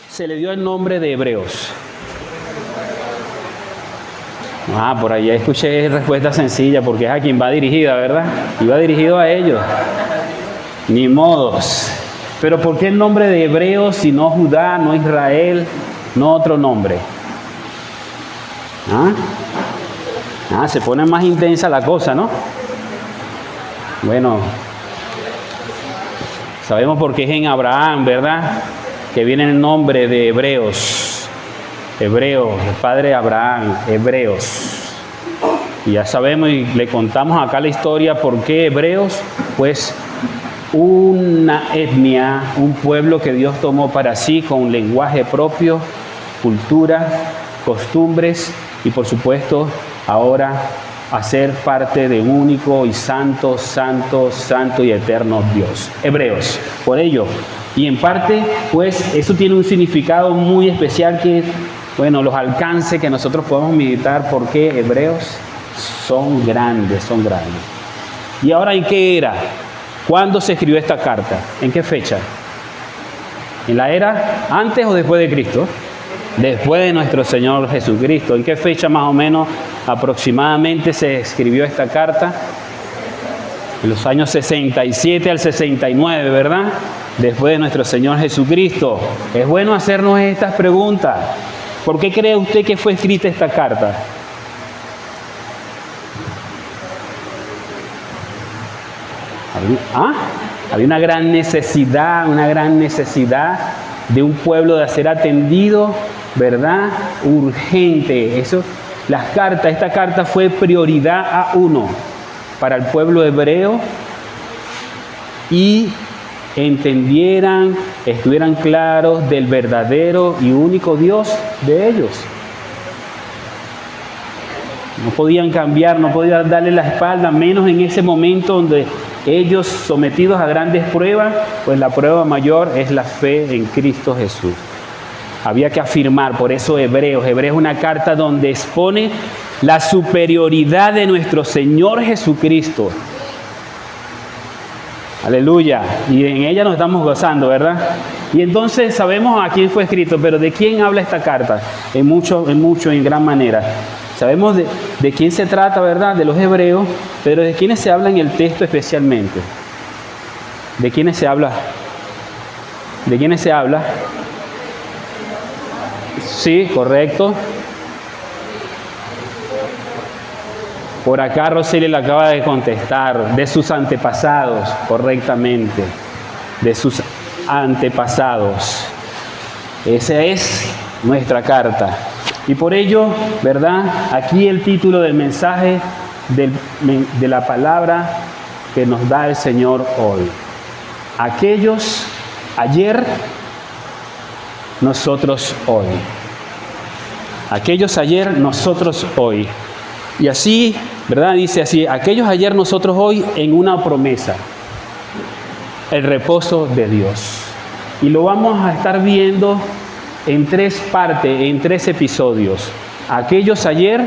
Se le dio el nombre de Hebreos. Por ahí escuché respuesta sencilla, porque es a quien va dirigida, ¿verdad? Y va dirigido a ellos. Ni modos. Pero ¿por qué el nombre de Hebreos si no Judá, no Israel, no otro nombre? Se pone más intensa la cosa, ¿no? Bueno, sabemos por qué es en Abraham, ¿verdad? Que viene el nombre de Hebreos. Hebreos, el padre de Abraham, Hebreos. Y ya sabemos y le contamos acá la historia por qué Hebreos, pues una etnia, un pueblo que Dios tomó para sí con un lenguaje propio, cultura, costumbres y por supuesto ahora hacer parte de un único y santo y eterno Dios. Hebreos, por ello. Y en parte, pues, eso tiene un significado muy especial que, bueno, los alcances que nosotros podemos meditar porque Hebreos son grandes. ¿Y ahora en qué era? ¿Cuándo se escribió esta carta? ¿En qué fecha? ¿En la era antes o después de Cristo? Después de nuestro Señor Jesucristo. ¿En qué fecha más o menos aproximadamente se escribió esta carta? En los años 67 al 69, ¿verdad? Después de nuestro Señor Jesucristo. Es bueno hacernos estas preguntas. ¿Por qué cree usted que fue escrita esta carta? Había una gran necesidad de un pueblo de ser atendido, ¿verdad? Urgente. Esta carta fue prioridad A1 para el pueblo hebreo y entendieran, estuvieran claros del verdadero y único Dios de ellos. No podían cambiar, no podían darle la espalda, menos en ese momento donde ellos sometidos a grandes pruebas, pues la prueba mayor es la fe en Cristo Jesús. Había que afirmar, por eso Hebreos es una carta donde expone la superioridad de nuestro Señor Jesucristo. Aleluya. Y en ella nos estamos gozando, ¿verdad? Y entonces sabemos a quién fue escrito, pero ¿de quién habla esta carta? En gran manera. Sabemos de quién se trata, ¿verdad? De los hebreos, pero ¿de quiénes se habla en el texto especialmente? ¿De quiénes se habla? ¿De quiénes se habla? Sí, correcto. Por acá Roseli le acaba de contestar, de sus antepasados, correctamente, de sus antepasados. Esa es nuestra carta. Y por ello, ¿verdad? Aquí el título del mensaje de la palabra que nos da el Señor hoy. Aquellos ayer, nosotros hoy. Aquellos ayer, nosotros hoy. Y así, ¿verdad? Dice así, aquellos ayer, nosotros hoy, en una promesa. El reposo de Dios. Y lo vamos a estar viendo en 3 partes, en 3 episodios. Aquellos ayer,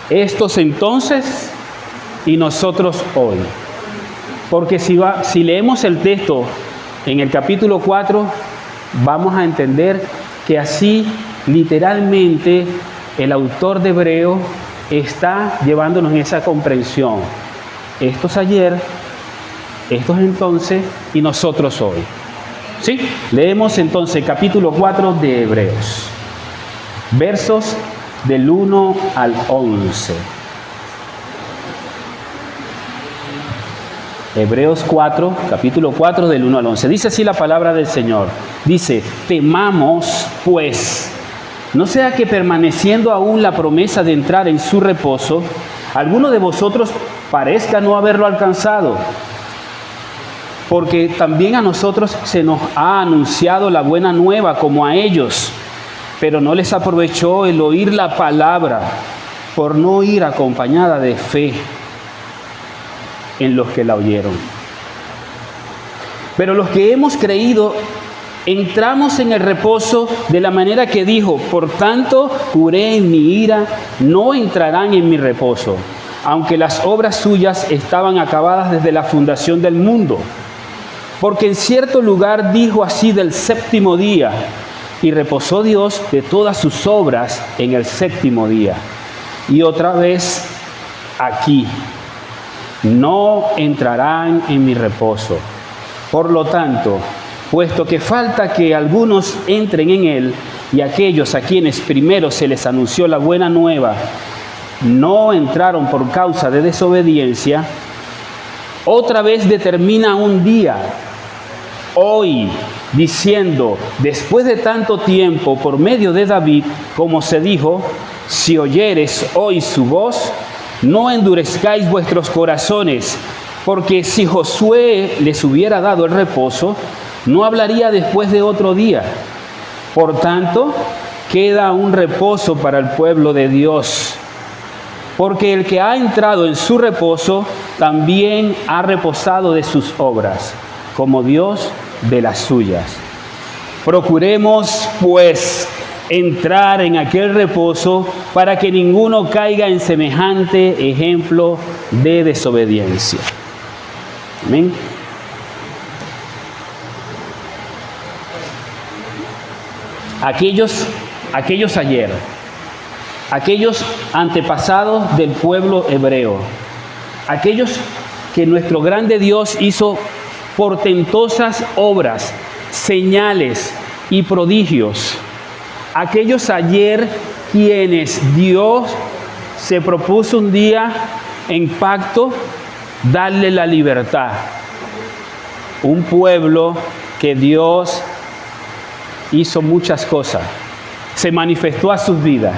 estos entonces y nosotros hoy. Porque si leemos el texto en el capítulo 4, vamos a entender que así literalmente el autor de Hebreo está llevándonos en esa comprensión. Estos ayer, estos entonces y nosotros hoy. ¿Sí? Leemos entonces capítulo 4 de Hebreos, versos del 1 al 11. Hebreos 4, capítulo 4 del 1 al 11. Dice así la palabra del Señor. Dice, temamos pues, no sea que permaneciendo aún la promesa de entrar en su reposo, alguno de vosotros parezca no haberlo alcanzado. Porque también a nosotros se nos ha anunciado la buena nueva como a ellos, pero no les aprovechó el oír la palabra por no ir acompañada de fe en los que la oyeron. Pero los que hemos creído entramos en el reposo de la manera que dijo, por tanto juré en mi ira, no entrarán en mi reposo, aunque las obras suyas estaban acabadas desde la fundación del mundo. Porque en cierto lugar dijo así del séptimo día, y reposó Dios de todas sus obras en el séptimo día. Y otra vez aquí, no entrarán en mi reposo. Por lo tanto, puesto que falta que algunos entren en él, y aquellos a quienes primero se les anunció la buena nueva, no entraron por causa de desobediencia, otra vez determina un día, hoy, diciendo, después de tanto tiempo, por medio de David, como se dijo, si oyeres hoy su voz, no endurezcáis vuestros corazones, porque si Josué les hubiera dado el reposo, no hablaría después de otro día. Por tanto, queda un reposo para el pueblo de Dios, porque el que ha entrado en su reposo también ha reposado de sus obras, como Dios de las suyas. Procuremos, pues, entrar en aquel reposo para que ninguno caiga en semejante ejemplo de desobediencia. Amén. Aquellos ayer, aquellos antepasados del pueblo hebreo, aquellos que nuestro grande Dios hizo portentosas obras, señales y prodigios. Aquellos ayer quienes Dios se propuso un día en pacto darle la libertad. Un pueblo que Dios hizo muchas cosas, se manifestó a sus vidas.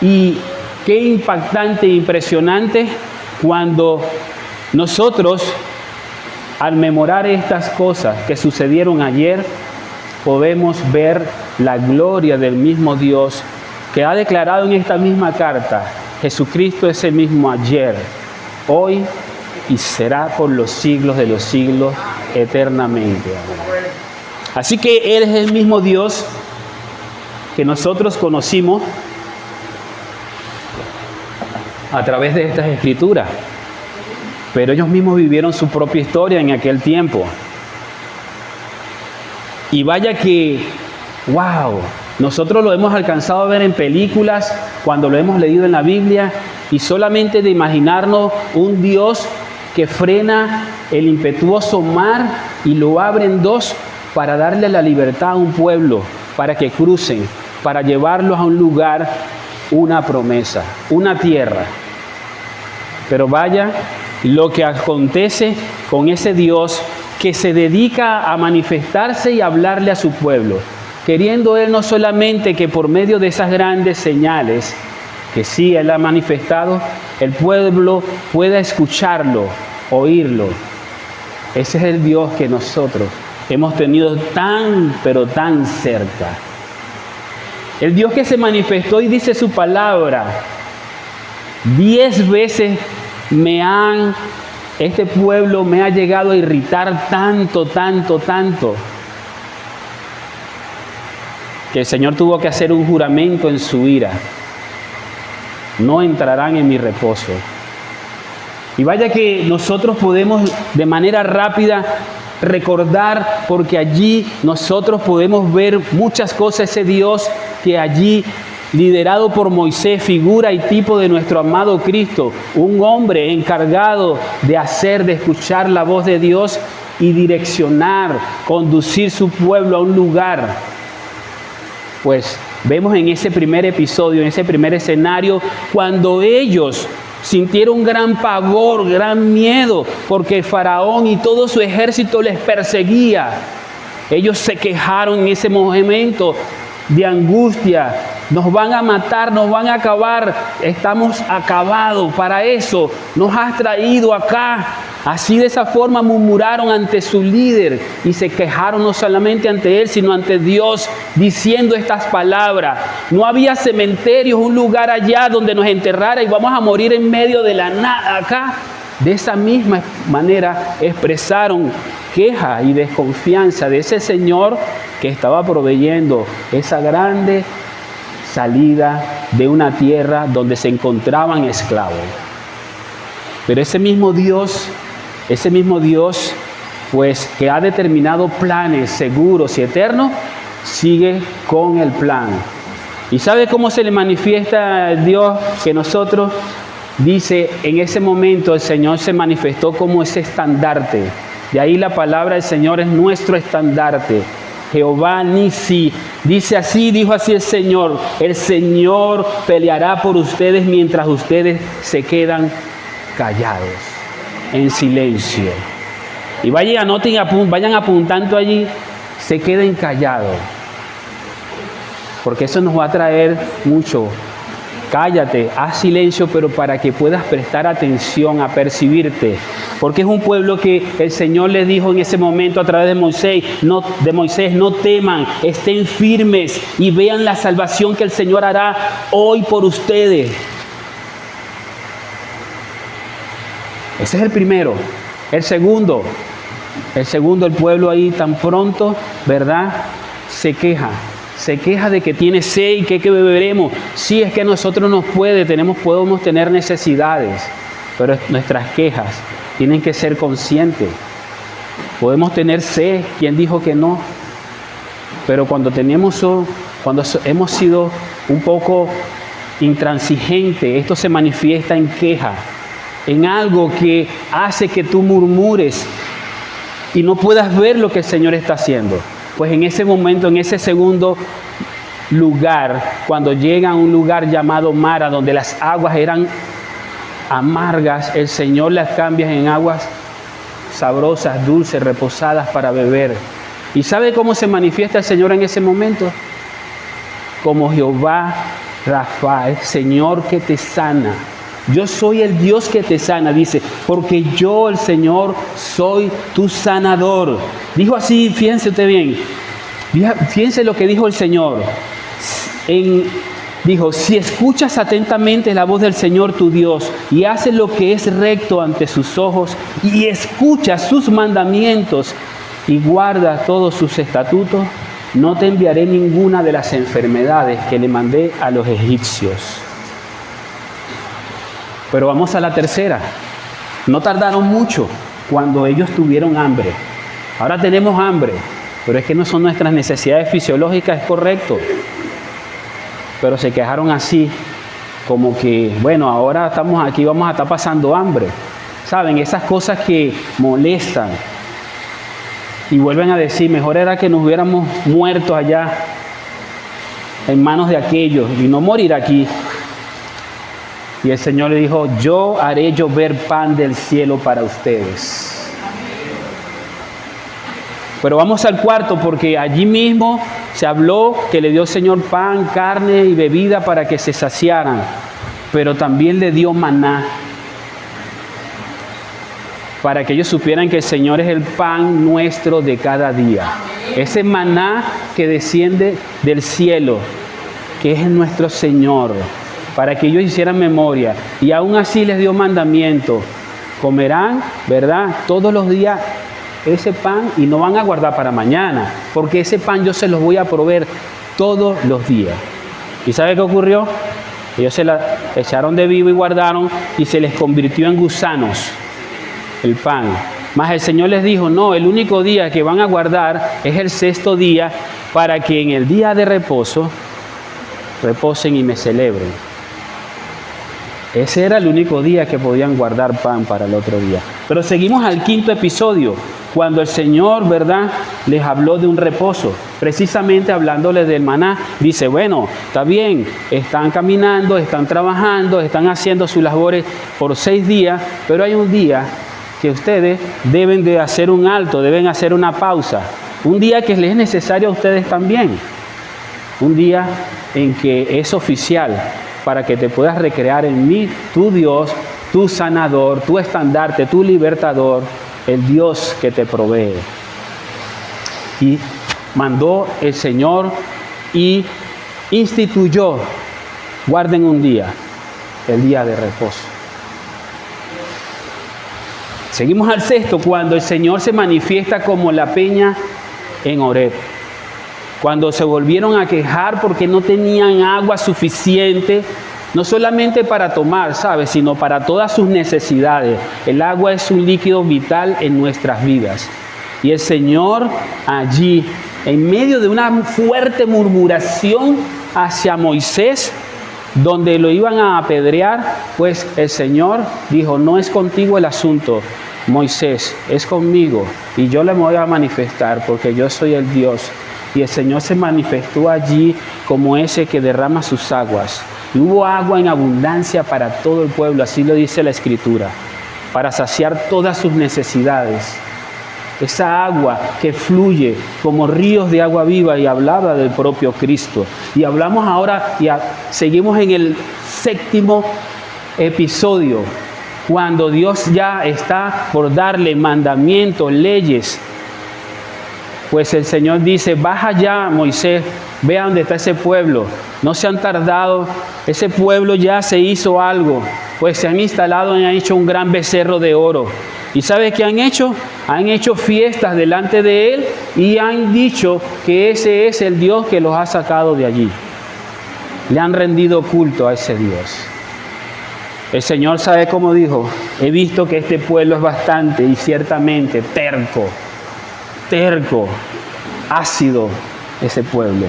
Y qué impactante e impresionante cuando nosotros, al memorar estas cosas que sucedieron ayer, podemos ver la gloria del mismo Dios que ha declarado en esta misma carta: Jesucristo es el mismo ayer, hoy y será por los siglos de los siglos eternamente. Así que Él es el mismo Dios que nosotros conocimos a través de estas escrituras. Pero ellos mismos vivieron su propia historia en aquel tiempo. Y vaya que, wow, nosotros lo hemos alcanzado a ver en películas, cuando lo hemos leído en la Biblia, y solamente de imaginarnos un Dios que frena el impetuoso mar y lo abre en dos para darle la libertad a un pueblo, para que crucen, para llevarlos a un lugar, una promesa, una tierra. Pero vaya lo que acontece con ese Dios que se dedica a manifestarse y a hablarle a su pueblo, queriendo Él no solamente que por medio de esas grandes señales que sí Él ha manifestado, el pueblo pueda escucharlo, oírlo. Ese es el Dios que nosotros hemos tenido tan, pero tan cerca. El Dios que se manifestó y dice su palabra: 10 veces este pueblo me ha llegado a irritar tanto, que el Señor tuvo que hacer un juramento en su ira: no entrarán en mi reposo. Y vaya que nosotros podemos de manera rápida recordar, porque allí nosotros podemos ver muchas cosas. Ese Dios que allí, liderado por Moisés, figura y tipo de nuestro amado Cristo, un hombre encargado de escuchar la voz de Dios y direccionar, conducir su pueblo a un lugar. Pues vemos en ese primer episodio, en ese primer escenario, cuando ellos sintieron gran pavor, gran miedo, porque el faraón y todo su ejército les perseguía. Ellos se quejaron en ese momento de angustia: nos van a matar, nos van a acabar, estamos acabados, para eso nos has traído acá. Así, de esa forma, murmuraron ante su líder y se quejaron no solamente ante él, sino ante Dios, diciendo estas palabras: no había cementerios, un lugar allá donde nos enterrara y vamos a morir en medio de la nada acá. De esa misma manera expresaron queja y desconfianza de ese Señor que estaba proveyendo esa grande salida de una tierra donde se encontraban esclavos. Pero ese mismo Dios pues que ha determinado planes seguros y eternos, sigue con el plan. ¿Y sabe cómo se le manifiesta a Dios que nosotros? Dice, en ese momento el Señor se manifestó como ese estandarte. De ahí la palabra del Señor es nuestro estandarte. Jehová Nisi. Dice así, dijo así el Señor peleará por ustedes mientras ustedes se quedan callados, en silencio. Y vayan apuntando allí, se queden callados. Porque eso nos va a traer mucho. Cállate, haz silencio, pero para que puedas prestar atención, a percibirte. Porque es un pueblo que el Señor les dijo en ese momento a través de Moisés, no teman, estén firmes y vean la salvación que el Señor hará hoy por ustedes. Ese es el primero. El segundo, el pueblo ahí tan pronto, ¿verdad? Se queja de que tiene sed y que beberemos. Sí, es que nosotros podemos tener necesidades, pero nuestras quejas tienen que ser conscientes. Podemos tener sed, ¿quién dijo que no? Pero cuando hemos sido un poco intransigentes, esto se manifiesta en queja, en algo que hace que tú murmures y no puedas ver lo que el Señor está haciendo. Pues en ese momento, en ese segundo lugar, cuando llega a un lugar llamado Mara, donde las aguas eran amargas, el Señor las cambia en aguas sabrosas, dulces, reposadas para beber. ¿Y sabe cómo se manifiesta el Señor en ese momento? Como Jehová Rafa, el Señor que te sana. Yo soy el Dios que te sana, dice, porque yo, el Señor, soy tu sanador. Dijo así, fíjense usted bien, fíjense lo que dijo el Señor. Dijo, si escuchas atentamente la voz del Señor tu Dios y haces lo que es recto ante sus ojos y escuchas sus mandamientos y guardas todos sus estatutos, no te enviaré ninguna de las enfermedades que le mandé a los egipcios. Pero vamos a la tercera. No tardaron mucho cuando ellos tuvieron hambre. Ahora tenemos hambre, pero es que no son nuestras necesidades fisiológicas, es correcto. Pero se quejaron así, como que, bueno, ahora estamos aquí, vamos a estar pasando hambre. ¿Saben? Esas cosas que molestan. Y vuelven a decir, mejor era que nos hubiéramos muerto allá en manos de aquellos y no morir aquí. Y el Señor le dijo, yo haré llover pan del cielo para ustedes. Pero vamos al cuarto, porque allí mismo se habló que le dio el Señor pan, carne y bebida para que se saciaran. Pero también le dio maná, para que ellos supieran que el Señor es el pan nuestro de cada día. Ese maná que desciende del cielo, que es nuestro Señor, para que ellos hicieran memoria. Y aún así les dio mandamiento. Comerán, ¿verdad?, todos los días ese pan y no van a guardar para mañana, porque ese pan yo se los voy a proveer todos los días. ¿Y sabe qué ocurrió? Ellos se la echaron de vivo y guardaron y se les convirtió en gusanos el pan. Mas el Señor les dijo, no, el único día que van a guardar es el sexto día, para que en el día de reposo reposen y me celebren. Ese era el único día que podían guardar pan para el otro día. Pero seguimos al quinto episodio, cuando el Señor, ¿verdad?, les habló de un reposo. Precisamente hablándoles del maná, dice, bueno, está bien, están caminando, están trabajando, están haciendo sus labores por 6 días, pero hay un día que ustedes deben de hacer un alto, deben hacer una pausa. Un día que les es necesario a ustedes también. Un día en que es oficial, para que te puedas recrear en mí, tu Dios, tu sanador, tu estandarte, tu libertador, el Dios que te provee. Y mandó el Señor y instituyó, guarden un día, el día de reposo. Seguimos al sexto, cuando el Señor se manifiesta como la peña en Horeb. Cuando se volvieron a quejar porque no tenían agua suficiente, no solamente para tomar, ¿sabes?, sino para todas sus necesidades. El agua es un líquido vital en nuestras vidas. Y el Señor allí, en medio de una fuerte murmuración hacia Moisés, donde lo iban a apedrear, pues el Señor dijo, no es contigo el asunto, Moisés, es conmigo, y yo le voy a manifestar, porque yo soy el Dios. Y el Señor se manifestó allí como ese que derrama sus aguas. Y hubo agua en abundancia para todo el pueblo, así lo dice la Escritura, para saciar todas sus necesidades. Esa agua que fluye como ríos de agua viva, y hablaba del propio Cristo. Y hablamos ahora, seguimos en el 7º episodio, cuando Dios ya está por darle mandamientos, leyes. Pues el Señor dice, baja ya, Moisés, ve a dónde está ese pueblo. No se han tardado, ese pueblo ya se hizo algo, pues se han instalado y han hecho un gran becerro de oro. ¿Y sabes qué han hecho? Han hecho fiestas delante de él y han dicho que ese es el Dios que los ha sacado de allí. Le han rendido culto a ese Dios. El Señor sabe cómo dijo, he visto que este pueblo es bastante y ciertamente terco, ácido ese pueblo.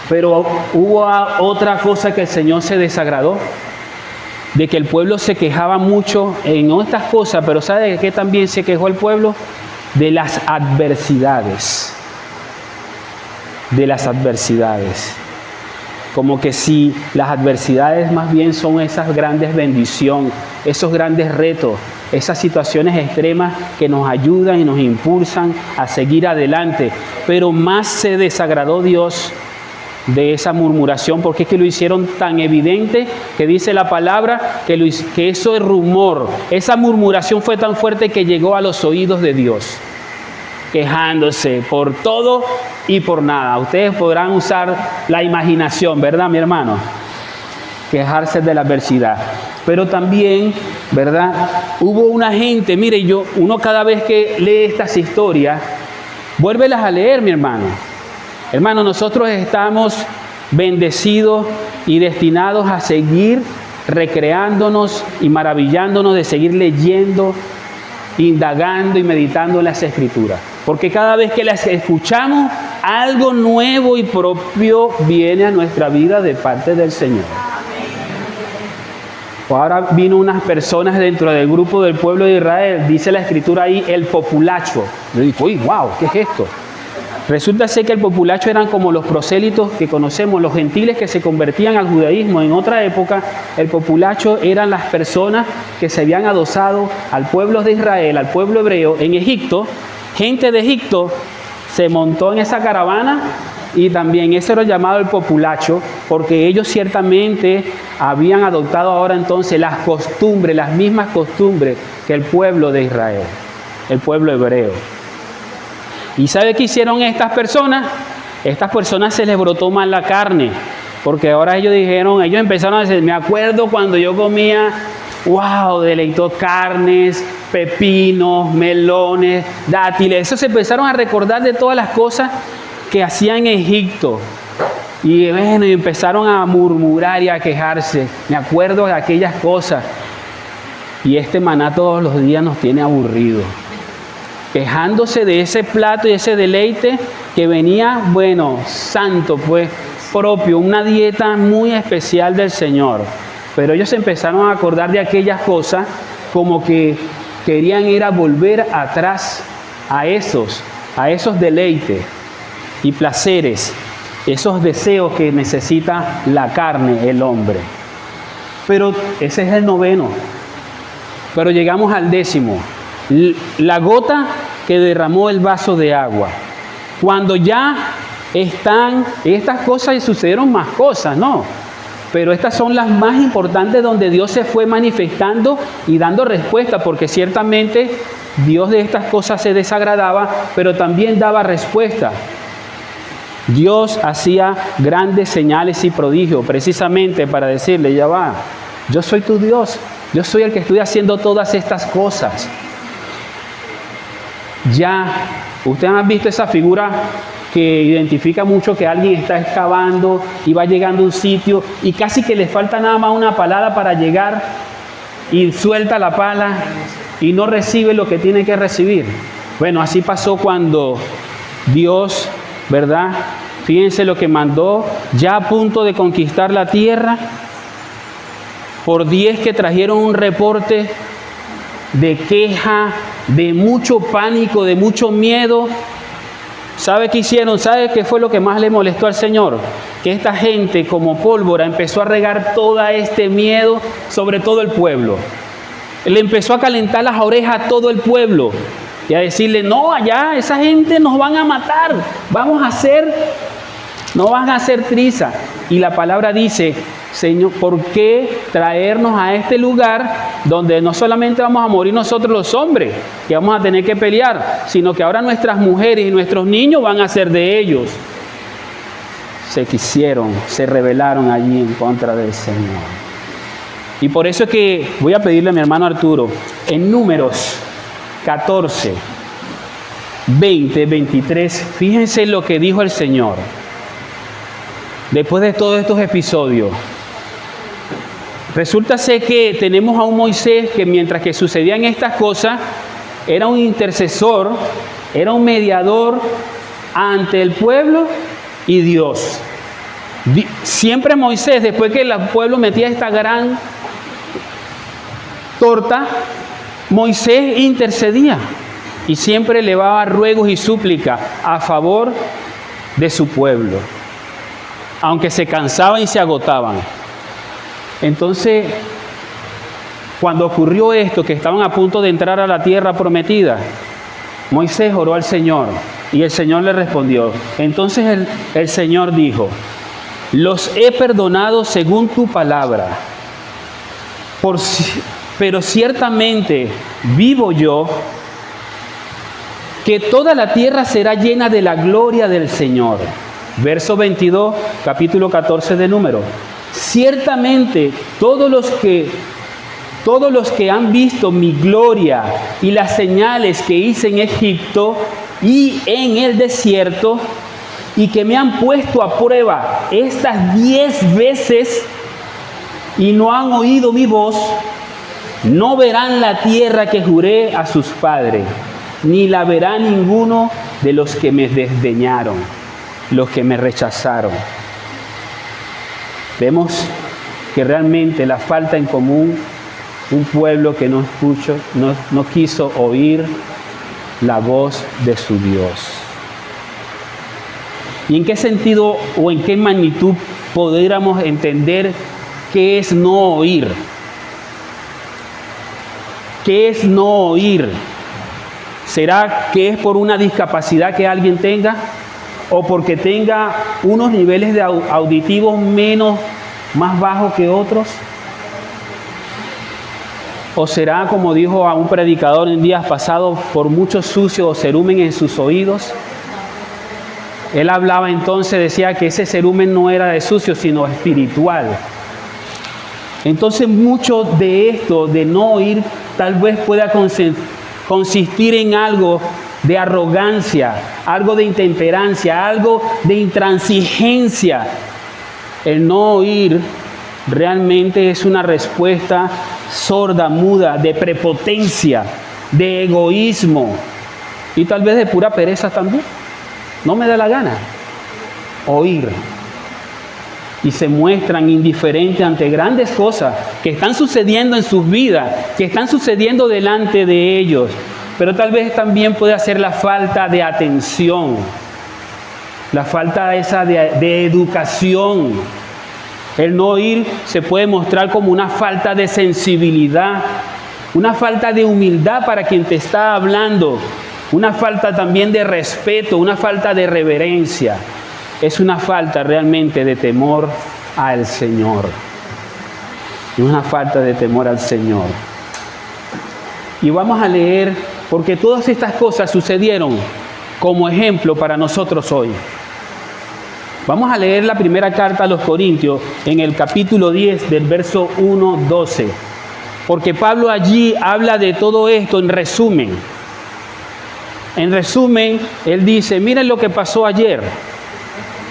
Pero hubo otra cosa que el Señor se desagradó, de que el pueblo se quejaba mucho en otras cosas, pero ¿sabe de qué también se quejó el pueblo? De las adversidades. De las adversidades. Como que si las adversidades más bien son esas grandes bendiciones, esos grandes retos, esas situaciones extremas que nos ayudan y nos impulsan a seguir adelante. Pero más se desagradó Dios de esa murmuración, porque es que lo hicieron tan evidente que dice la palabra que eso es rumor. Esa murmuración fue tan fuerte que llegó a los oídos de Dios, quejándose por todo y por nada. Ustedes podrán usar la imaginación, ¿verdad, mi hermano? Quejarse de la adversidad. Pero también, ¿verdad? Hubo una gente, mire, uno cada vez que lee estas historias, vuélvelas a leer, mi hermano. Hermano, nosotros estamos bendecidos y destinados a seguir recreándonos y maravillándonos de seguir leyendo, indagando y meditando en las Escrituras. Porque cada vez que las escuchamos, algo nuevo y propio viene a nuestra vida de parte del Señor. Ahora vino unas personas dentro del grupo del pueblo de Israel, dice la Escritura ahí, el populacho. Yo digo, uy, wow, ¿qué es esto? Resulta ser que el populacho eran como los prosélitos que conocemos, los gentiles que se convertían al judaísmo. En otra época, el populacho eran las personas que se habían adosado al pueblo de Israel, al pueblo hebreo. En Egipto, gente de Egipto se montó en esa caravana y también eso era llamado el populacho, porque ellos ciertamente habían adoptado ahora entonces las costumbres, las mismas costumbres que el pueblo de Israel, el pueblo hebreo. ¿Y sabe qué hicieron estas personas? Estas personas se les brotó mal la carne, porque ahora ellos empezaron a decir, me acuerdo cuando yo comía, wow, deleitó carnes, pepinos, melones, dátiles. Eso se empezaron a recordar de todas las cosas que hacían en Egipto. Y bueno, y empezaron a murmurar y a quejarse. Me acuerdo de aquellas cosas. Y este maná todos los días nos tiene aburridos, quejándose de ese plato y ese deleite que venía, bueno, santo, pues, propio, una dieta muy especial del Señor. Pero ellos empezaron a acordar de aquellas cosas como que querían ir a volver atrás a esos deleites y placeres, esos deseos que necesita la carne, el hombre. Pero ese es el 9. Pero llegamos al 10. La gota que derramó el vaso de agua. Cuando ya están estas cosas y sucedieron más cosas, ¿no? Pero estas son las más importantes donde Dios se fue manifestando y dando respuesta, porque ciertamente Dios de estas cosas se desagradaba, pero también daba respuesta. Dios hacía grandes señales y prodigios, precisamente para decirle, ya va, yo soy tu Dios, yo soy el que estoy haciendo todas estas cosas. Ya, ustedes han visto esa figura que identifica mucho que alguien está excavando y va llegando a un sitio y casi que le falta nada más una palada para llegar y suelta la pala y no recibe lo que tiene que recibir. Bueno, así pasó cuando Dios, ¿verdad? Fíjense lo que mandó, ya a punto de conquistar la tierra, por 10 que trajeron un reporte de queja, de mucho pánico, de mucho miedo. ¿Sabe qué hicieron? ¿Sabe qué fue lo que más le molestó al Señor? Que esta gente como pólvora empezó a regar todo este miedo sobre todo el pueblo. Le empezó a calentar las orejas a todo el pueblo y a decirle, no, allá esa gente nos van a matar, no van a hacer triza. Y la palabra dice, Señor, ¿por qué traernos a este lugar donde no solamente vamos a morir nosotros los hombres, que vamos a tener que pelear, sino que ahora nuestras mujeres y nuestros niños van a ser de ellos? Se rebelaron allí en contra del Señor. Y por eso es que voy a pedirle a mi hermano Arturo, en Números 14, 20, 23, fíjense lo que dijo el Señor. Después de todos estos episodios, resulta ser que tenemos a un Moisés que mientras que sucedían estas cosas, era un intercesor, era un mediador ante el pueblo y Dios. Siempre Moisés, después que el pueblo metía esta gran torta, Moisés intercedía y siempre elevaba ruegos y súplicas a favor de su pueblo, aunque se cansaban y se agotaban. Entonces, cuando ocurrió esto, que estaban a punto de entrar a la tierra prometida, Moisés oró al Señor y el Señor le respondió. Entonces el Señor dijo, los he perdonado según tu palabra, pero ciertamente vivo yo, que toda la tierra será llena de la gloria del Señor. Verso 22, capítulo 14 de Números. Ciertamente todos los que han visto mi gloria y las señales que hice en Egipto y en el desierto, y que me han puesto a prueba estas 10 veces y no han oído mi voz, no verán la tierra que juré a sus padres, ni la verá ninguno de los que me desdeñaron, los que me rechazaron. Vemos que realmente la falta en común, un pueblo que no quiso oír la voz de su Dios. ¿Y en qué sentido o en qué magnitud podríamos entender qué es no oír? ¿Qué es no oír? ¿Será que es por una discapacidad que alguien tenga? ¿O porque tenga unos niveles de auditivos más bajos que otros? ¿O será, como dijo a un predicador en días pasados, por mucho sucio o cerumen en sus oídos? Él hablaba entonces, decía que ese cerumen no era de sucio, sino espiritual. Entonces mucho de esto, de no oír, tal vez pueda consistir en algo de arrogancia, algo de intemperancia, algo de intransigencia. El no oír realmente es una respuesta sorda, muda, de prepotencia, de egoísmo y tal vez de pura pereza también. No me da la gana oír. Y se muestran indiferentes ante grandes cosas que están sucediendo en sus vidas, que están sucediendo delante de ellos. Pero tal vez también puede ser la falta de atención, la falta esa de educación. El no oír se puede mostrar como una falta de sensibilidad, una falta de humildad para quien te está hablando, una falta también de respeto, una falta de reverencia. Es una falta realmente de temor al Señor. Es una falta de temor al Señor. Y vamos a leer, porque todas estas cosas sucedieron como ejemplo para nosotros hoy. Vamos a leer la primera carta a los Corintios en el capítulo 10 del verso 1-12. Porque Pablo allí habla de todo esto en resumen. En resumen, él dice, miren lo que pasó ayer.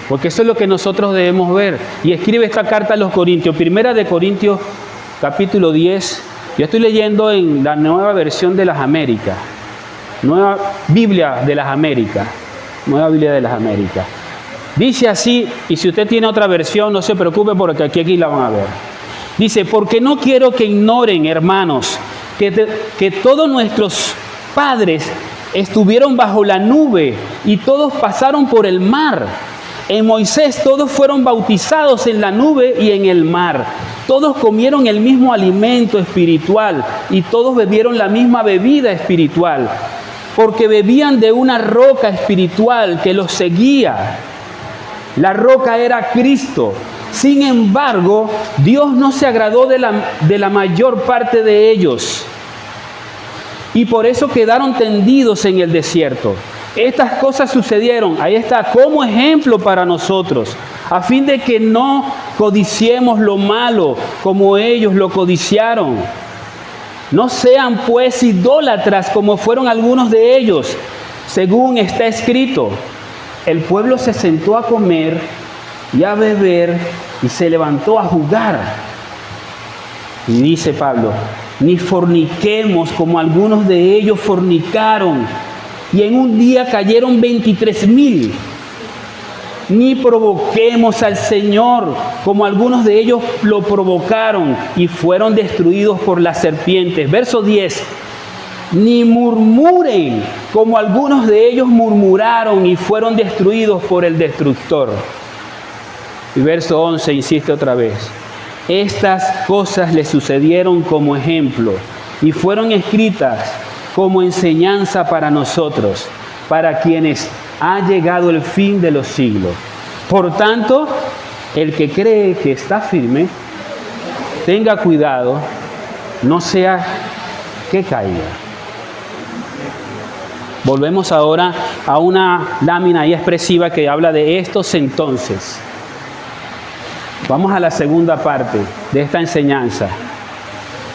Porque eso es lo que nosotros debemos ver. Y escribe esta carta a los Corintios. Primera de Corintios, capítulo 10. Yo estoy leyendo en la Nueva Versión de las Américas. Nueva Biblia de las Américas. Nueva Biblia de las Américas. Dice así, y si usted tiene otra versión, no se preocupe porque aquí la van a ver. Dice, porque no quiero que ignoren, hermanos, que todos nuestros padres estuvieron bajo la nube y todos pasaron por el mar. En Moisés todos fueron bautizados en la nube y en el mar. Todos comieron el mismo alimento espiritual y todos bebieron la misma bebida espiritual, porque bebían de una roca espiritual que los seguía. La roca era Cristo. Sin embargo, Dios no se agradó de la mayor parte de ellos, y por eso quedaron tendidos en el desierto. Estas cosas sucedieron, ahí está, como ejemplo para nosotros, a fin de que no codiciemos lo malo como ellos lo codiciaron. No sean pues idólatras como fueron algunos de ellos, según está escrito. El pueblo se sentó a comer y a beber y se levantó a jugar. Y dice Pablo, ni forniquemos como algunos de ellos fornicaron, y en un día cayeron 23,000. Ni provoquemos al Señor como algunos de ellos lo provocaron y fueron destruidos por las serpientes. Verso 10. Ni murmuren como algunos de ellos murmuraron y fueron destruidos por el destructor. Y verso 11 insiste otra vez. Estas cosas le sucedieron como ejemplo y fueron escritas como enseñanza para nosotros, para quienes ha llegado el fin de los siglos. Por tanto, el que cree que está firme, tenga cuidado, no sea que caiga. Volvemos ahora a una lámina ahí expresiva que habla de estos entonces. Vamos a la segunda parte de esta enseñanza.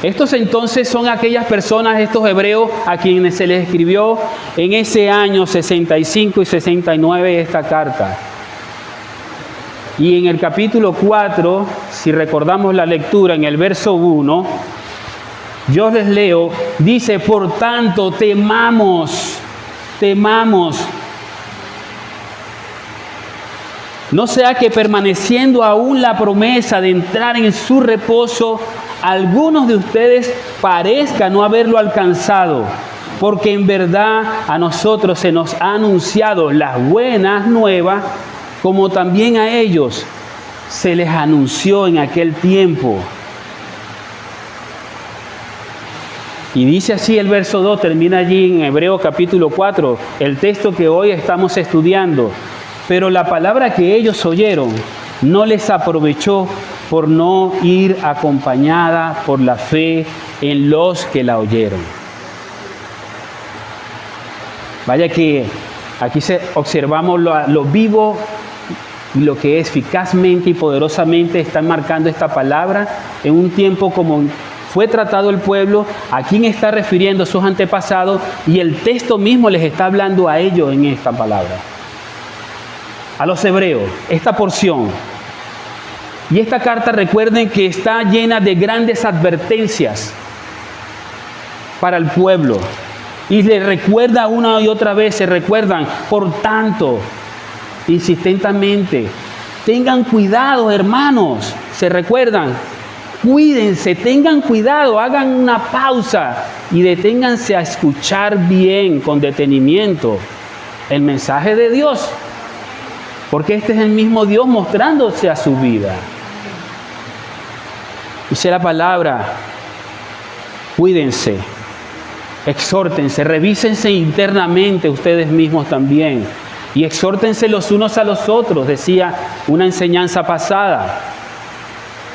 Estos entonces son aquellas personas, estos hebreos, a quienes se les escribió en ese año 65 y 69 esta carta. Y en el capítulo 4, si recordamos la lectura en el verso 1, yo les leo, dice, por tanto, temamos. No sea que permaneciendo aún la promesa de entrar en su reposo, algunos de ustedes parezca no haberlo alcanzado, porque en verdad a nosotros se nos ha anunciado las buenas nuevas, como también a ellos se les anunció en aquel tiempo. Y dice así el verso 2, termina allí en Hebreos capítulo 4, el texto que hoy estamos estudiando. Pero la palabra que ellos oyeron no les aprovechó por no ir acompañada por la fe en los que la oyeron. Vaya que aquí observamos lo vivo y lo que eficazmente y poderosamente está marcando esta palabra en un tiempo como fue tratado el pueblo, a quién está refiriendo sus antepasados, y el texto mismo les está hablando a ellos en esta palabra. A los hebreos, esta porción. Y esta carta, recuerden que está llena de grandes advertencias para el pueblo. Y le recuerda una y otra vez, se recuerdan, por tanto, insistentemente, tengan cuidado, hermanos, se recuerdan, cuídense, tengan cuidado, hagan una pausa y deténganse a escuchar bien, con detenimiento, el mensaje de Dios. Porque este es el mismo Dios mostrándose a su vida. Dice la palabra, cuídense, exhórtense, revísense internamente ustedes mismos también. Y exhórtense los unos a los otros, decía una enseñanza pasada.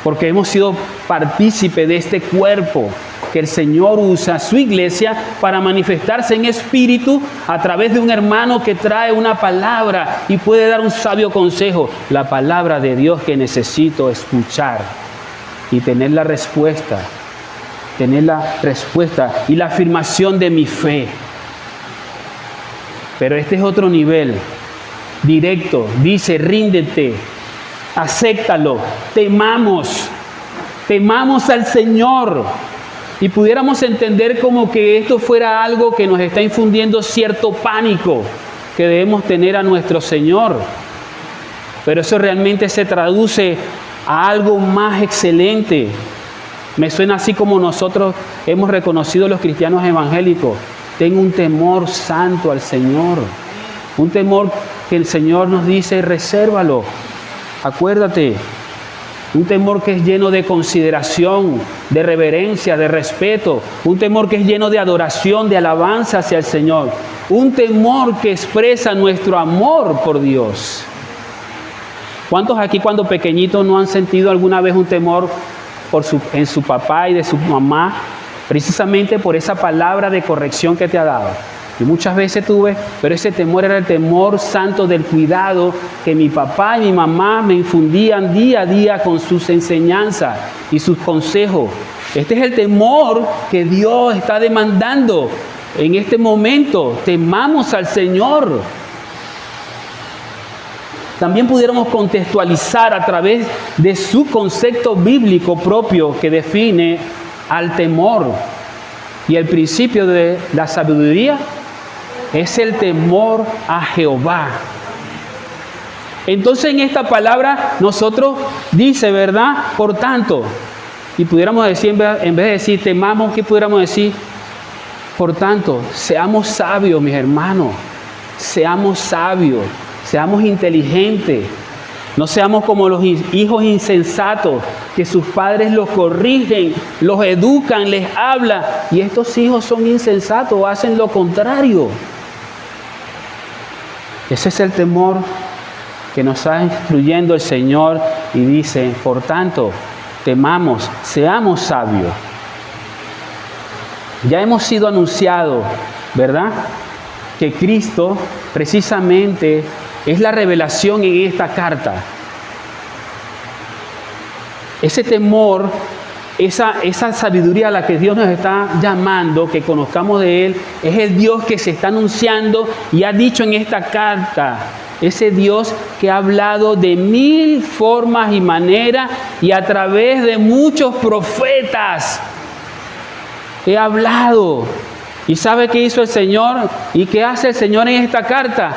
Porque hemos sido partícipe de este cuerpo que el Señor usa, su iglesia, para manifestarse en espíritu a través de un hermano que trae una palabra y puede dar un sabio consejo. La palabra de Dios que necesito escuchar y tener la respuesta y la afirmación de mi fe. Pero este es otro nivel, directo, dice, ríndete, acéptalo, temamos al Señor. y pudiéramos entender como que esto fuera algo que nos está infundiendo cierto pánico que debemos tener a nuestro Señor. Pero eso realmente se traduce a algo más excelente. Me suena así como nosotros hemos reconocido los cristianos evangélicos. Tengo un temor santo al Señor. Un temor que el Señor nos dice, resérvalo. Acuérdate. Un temor que es lleno de consideración, de reverencia, de respeto. Un temor que es lleno de adoración, de alabanza hacia el Señor. Un temor que expresa nuestro amor por Dios. ¿Cuántos aquí cuando pequeñitos no han sentido alguna vez un temor en su papá y de su mamá? Precisamente por esa palabra de corrección que te ha dado. Y muchas veces tuve, pero ese temor era el temor santo del cuidado que mi papá y mi mamá me infundían día a día con sus enseñanzas y sus consejos. Este es el temor que Dios está demandando en este momento. Temamos al Señor. También pudiéramos contextualizar a través de su concepto bíblico propio que define al temor. Y el principio de la sabiduría es el temor a Jehová. Entonces en esta palabra nosotros dice, ¿verdad? Por tanto, y pudiéramos decir, en vez de decir temamos, ¿qué pudiéramos decir? Por tanto, seamos sabios, mis hermanos. Seamos sabios, seamos inteligentes. No seamos como los hijos insensatos, que sus padres los corrigen, los educan, les hablan, y estos hijos son insensatos, hacen lo contrario. Ese es el temor que nos está instruyendo el Señor y dice, por tanto, temamos, seamos sabios. Ya hemos sido anunciados, ¿verdad? Que Cristo precisamente es la revelación en esta carta. Ese temor, esa sabiduría a la que Dios nos está llamando, que conozcamos de Él, es el Dios que se está anunciando y ha dicho en esta carta. Ese Dios que ha hablado de 1000 formas y maneras y a través de muchos profetas. He hablado. ¿Y sabe qué hizo el Señor? ¿Y qué hace el Señor en esta carta?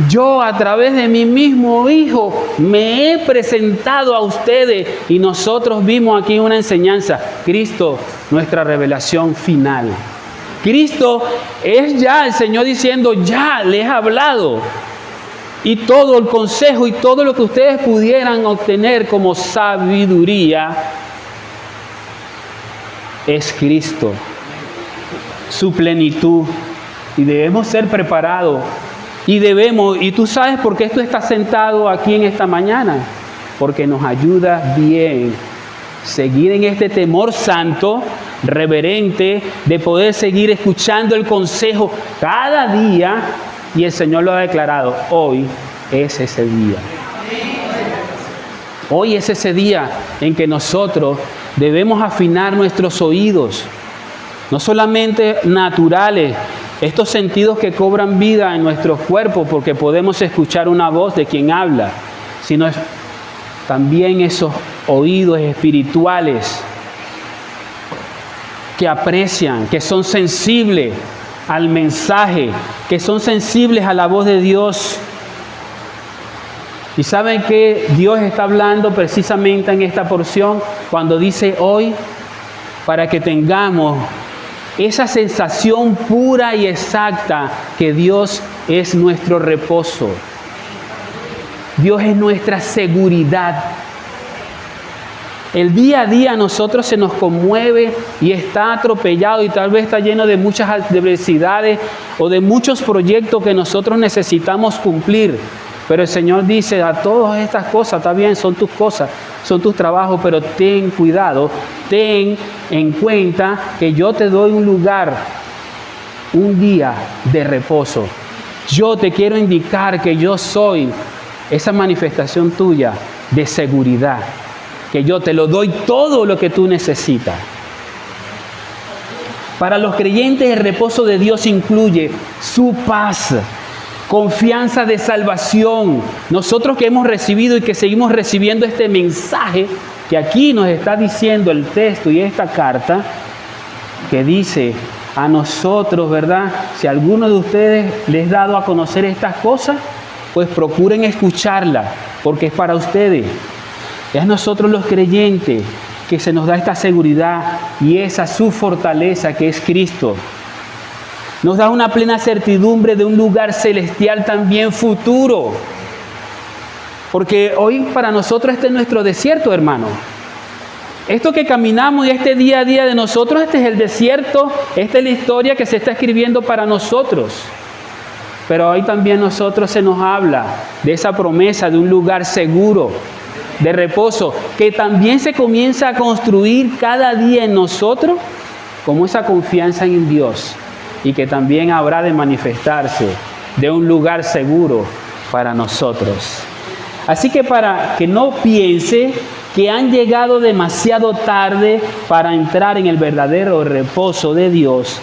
Yo a través de mi mismo Hijo me he presentado a ustedes y nosotros vimos aquí una enseñanza. Cristo, nuestra revelación final. Cristo es ya el Señor diciendo, ya les he hablado. Y todo el consejo y todo lo que ustedes pudieran obtener como sabiduría es Cristo. Su plenitud. Y debemos ser preparados. Y tú sabes por qué esto está sentado aquí en esta mañana. Porque nos ayuda bien seguir en este temor santo, reverente, de poder seguir escuchando el consejo cada día. Y el Señor lo ha declarado, hoy es ese día. Hoy es ese día en que nosotros debemos afinar nuestros oídos. No solamente naturales, estos sentidos que cobran vida en nuestros cuerpos porque podemos escuchar una voz de quien habla, sino también esos oídos espirituales que aprecian, que son sensibles al mensaje, que son sensibles a la voz de Dios. Y saben que Dios está hablando precisamente en esta porción cuando dice hoy, para que tengamos esa sensación pura y exacta que Dios es nuestro reposo. Dios es nuestra seguridad. El día a día a nosotros se nos conmueve y está atropellado y tal vez está lleno de muchas adversidades o de muchos proyectos que nosotros necesitamos cumplir. Pero el Señor dice, a todas estas cosas, está bien, son tus cosas, son tus trabajos, pero ten cuidado, ten en cuenta que yo te doy un lugar, un día de reposo. Yo te quiero indicar que yo soy esa manifestación tuya de seguridad, que yo te lo doy todo lo que tú necesitas. Para los creyentes el reposo de Dios incluye su paz, confianza de salvación. Nosotros que hemos recibido y que seguimos recibiendo este mensaje que aquí nos está diciendo el texto y esta carta, que dice a nosotros, ¿verdad? Si alguno de ustedes les ha dado a conocer estas cosas, pues procuren escucharlas, porque es para ustedes. Es a nosotros los creyentes que se nos da esta seguridad y esa su fortaleza que es Cristo. Nos da una plena certidumbre de un lugar celestial también futuro. Porque hoy para nosotros este es nuestro desierto, hermano. Esto que caminamos y este día a día de nosotros, este es el desierto, esta es la historia que se está escribiendo para nosotros. Pero hoy también nosotros se nos habla de esa promesa de un lugar seguro, de reposo, que también se comienza a construir cada día en nosotros como esa confianza en Dios y que también habrá de manifestarse de un lugar seguro para nosotros. Así que para que no piense que han llegado demasiado tarde para entrar en el verdadero reposo de Dios,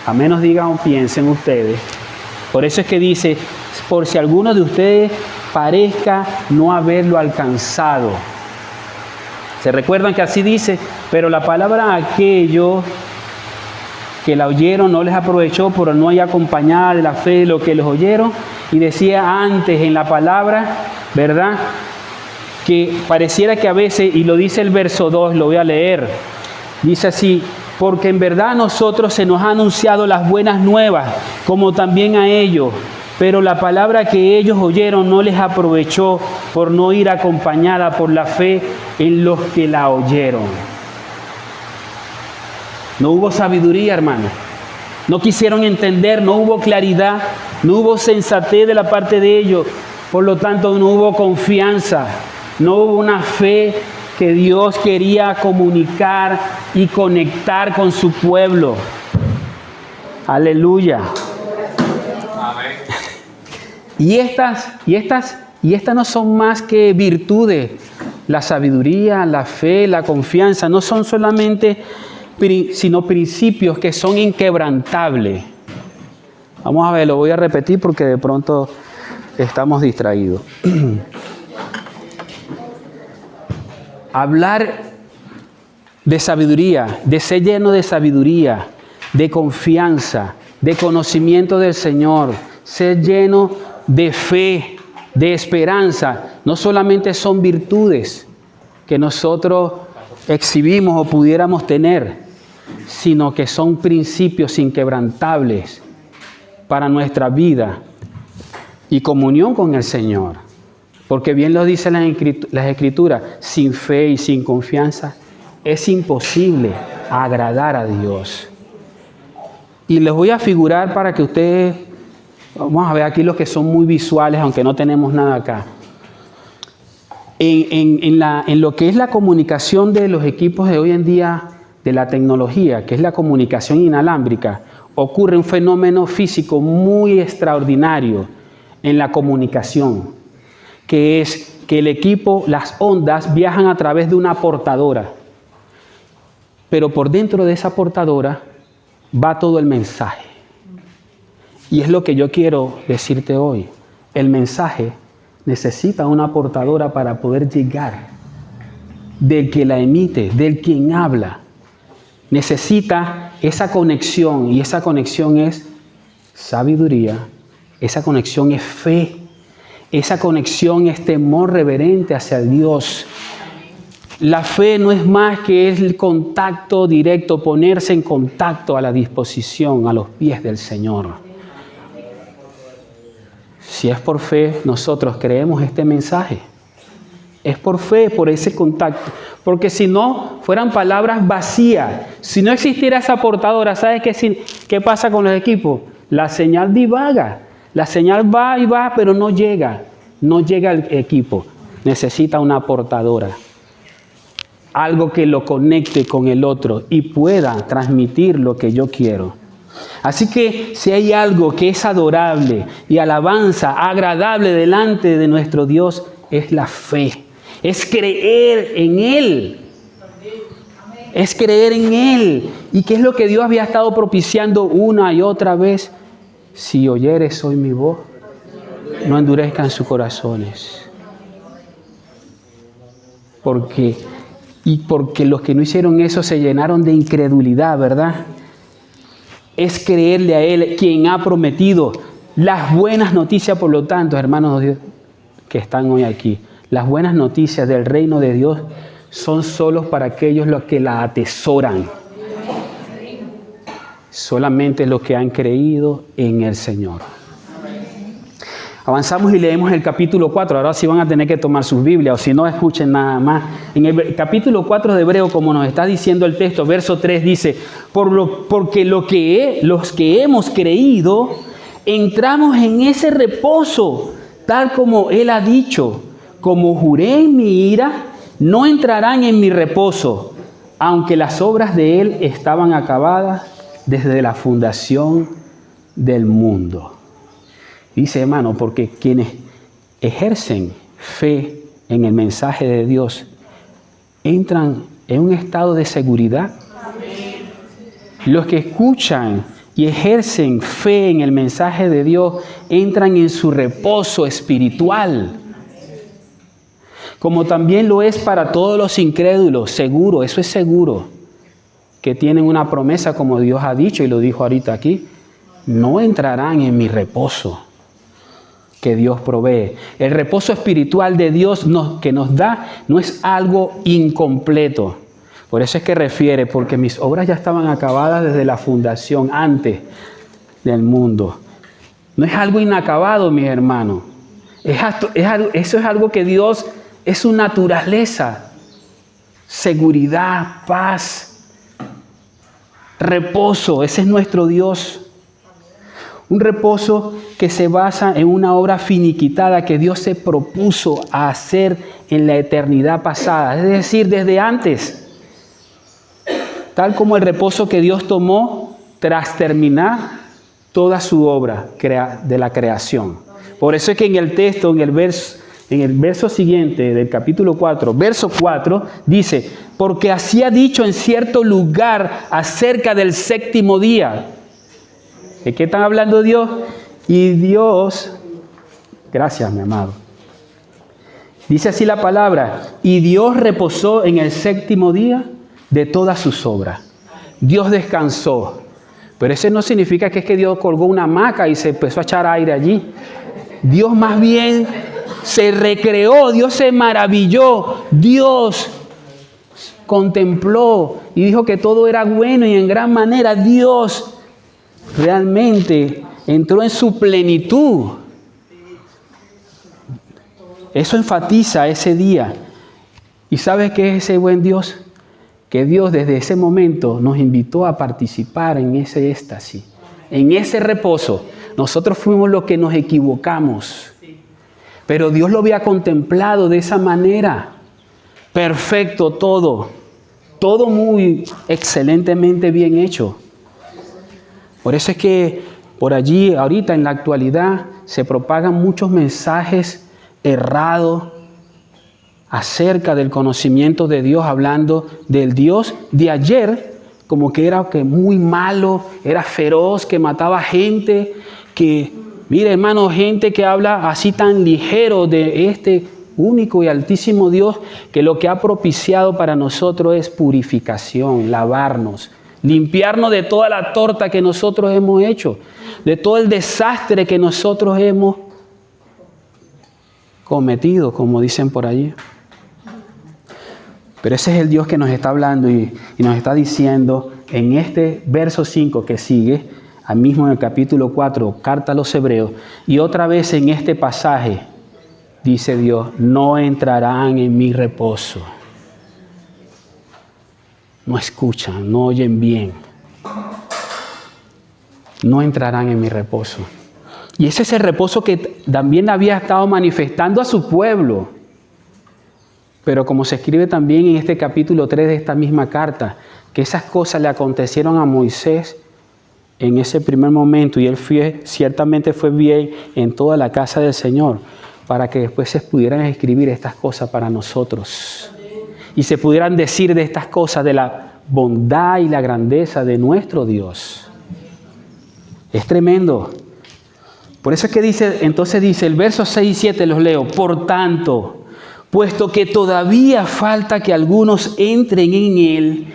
a menos digan o piensen ustedes. Por eso es que dice, por si alguno de ustedes parezca no haberlo alcanzado. ¿Se recuerdan que así dice? Pero la palabra aquellos que la oyeron no les aprovechó por no ir acompañada de la fe de lo que los oyeron. Y decía antes en la palabra, ¿verdad? Que pareciera que a veces, y lo dice el verso 2, lo voy a leer, dice así, porque en verdad a nosotros se nos ha anunciado las buenas nuevas, como también a ellos, pero la palabra que ellos oyeron no les aprovechó por no ir acompañada por la fe en los que la oyeron. No hubo sabiduría, hermano. No quisieron entender, no hubo claridad, no hubo sensatez de la parte de ellos. Por lo tanto, no hubo confianza, no hubo una fe que Dios quería comunicar y conectar con su pueblo. Aleluya. Amén. Y estas no son más que virtudes. La sabiduría, la fe, la confianza, no son solamente sino principios que son inquebrantables. Vamos a ver, lo voy a repetir porque de pronto estamos distraídos. Hablar de sabiduría, de ser lleno de sabiduría, de confianza, de conocimiento del Señor, ser lleno de fe, de esperanza, no solamente son virtudes que nosotros exhibimos o pudiéramos tener, sino que son principios inquebrantables para nuestra vida y comunión con el Señor. Porque bien lo dicen las Escrituras, sin fe y sin confianza es imposible agradar a Dios. Y les voy a figurar para que ustedes, vamos a ver aquí los que son muy visuales, aunque no tenemos nada acá. En lo que es la comunicación de los equipos de hoy en día, de la tecnología, que es la comunicación inalámbrica, ocurre un fenómeno físico muy extraordinario en la comunicación, que es que el equipo, las ondas viajan a través de una portadora, pero por dentro de esa portadora va todo el mensaje. Y es lo que yo quiero decirte hoy. El mensaje necesita una portadora para poder llegar del que la emite, del quien habla. Necesita esa conexión, y esa conexión es sabiduría, esa conexión es fe, esa conexión es temor reverente hacia Dios. La fe no es más que el contacto directo, ponerse en contacto a la disposición, a los pies del Señor. Si es por fe, nosotros creemos este mensaje. Es por fe, por ese contacto. Porque si no, fueran palabras vacías. Si no existiera esa portadora, ¿sabes qué pasa con los equipos? La señal divaga. La señal va y va, pero no llega. No llega al equipo. Necesita una portadora. Algo que lo conecte con el otro y pueda transmitir lo que yo quiero. Así que si hay algo que es adorable y alabanza agradable delante de nuestro Dios, es la fe. Es creer en Él. Es creer en Él. ¿Y qué es lo que Dios había estado propiciando una y otra vez? Si oyeres hoy mi voz, no endurezcan sus corazones. Porque y porque los que no hicieron eso se llenaron de incredulidad, ¿verdad? Es creerle a Él, quien ha prometido las buenas noticias. Por lo tanto, hermanos que están hoy aquí, las buenas noticias del reino de Dios son solo para aquellos los que la atesoran. Solamente los que han creído en el Señor. Avanzamos y leemos el capítulo 4. Ahora sí van a tener que tomar sus Biblias, o si no, escuchen nada más. En el capítulo 4 de Hebreo, como nos está diciendo el texto, verso 3 dice: porque los que hemos creído, entramos en ese reposo, tal como Él ha dicho: como juré en mi ira, no entrarán en mi reposo, aunque las obras de Él estaban acabadas desde la fundación del mundo. Dice, hermano, porque quienes ejercen fe en el mensaje de Dios entran en un estado de seguridad. Amén. Los que escuchan y ejercen fe en el mensaje de Dios entran en su reposo espiritual. Como también lo es para todos los incrédulos, seguro, eso es seguro, que tienen una promesa como Dios ha dicho y lo dijo ahorita aquí: no entrarán en mi reposo que Dios provee. El reposo espiritual de Dios que nos da no es algo incompleto. Por eso es que refiere: porque mis obras ya estaban acabadas desde la fundación, antes del mundo. No es algo inacabado, mis hermanos. Eso es algo que Dios, es su naturaleza. Seguridad, paz, reposo, ese es nuestro Dios. Un reposo que se basa en una obra finiquitada que Dios se propuso a hacer en la eternidad pasada, es decir, desde antes. Tal como el reposo que Dios tomó tras terminar toda su obra de la creación. Por eso es que en el texto, en el verso siguiente del capítulo 4, verso 4, dice: porque así ha dicho en cierto lugar acerca del séptimo día. ¿De qué están hablando Dios? Y Dios, gracias mi amado, dice así la palabra: y Dios reposó en el séptimo día de todas sus obras. Dios descansó. Pero eso no significa que es que Dios colgó una hamaca y se empezó a echar aire allí. Dios más bien se recreó, Dios se maravilló, Dios contempló y dijo que todo era bueno, y en gran manera Dios realmente entró en su plenitud. Eso enfatiza ese día. ¿Y sabes qué es ese buen Dios? Que Dios desde ese momento nos invitó a participar en ese éxtasis, en ese reposo. Nosotros fuimos los que nos equivocamos, pero Dios lo había contemplado de esa manera. Perfecto todo muy excelentemente bien hecho. Por eso es que por allí, ahorita en la actualidad, se propagan muchos mensajes errados acerca del conocimiento de Dios, hablando del Dios de ayer, como que era muy malo, era feroz, que mataba gente, que, mire hermano, gente que habla así tan ligero de este único y altísimo Dios, que lo que ha propiciado para nosotros es purificación, lavarnos, limpiarnos de toda la torta que nosotros hemos hecho, de todo el desastre que nosotros hemos cometido, como dicen por allí. Pero ese es el Dios que nos está hablando y nos está diciendo en este verso 5 que sigue, al mismo en el capítulo 4, carta a los Hebreos, y otra vez en este pasaje, dice Dios: no entrarán en mi reposo. No escuchan, no oyen bien. No entrarán en mi reposo. Y ese es el reposo que también había estado manifestando a su pueblo. Pero como se escribe también en este capítulo 3 de esta misma carta, que esas cosas le acontecieron a Moisés en ese primer momento, y él ciertamente fue bien en toda la casa del Señor, para que después se pudieran escribir estas cosas para nosotros. Y se pudieran decir de estas cosas, de la bondad y la grandeza de nuestro Dios. Es tremendo. Por eso es que entonces dice el verso 6 y 7, los leo: por tanto, puesto que todavía falta que algunos entren en él,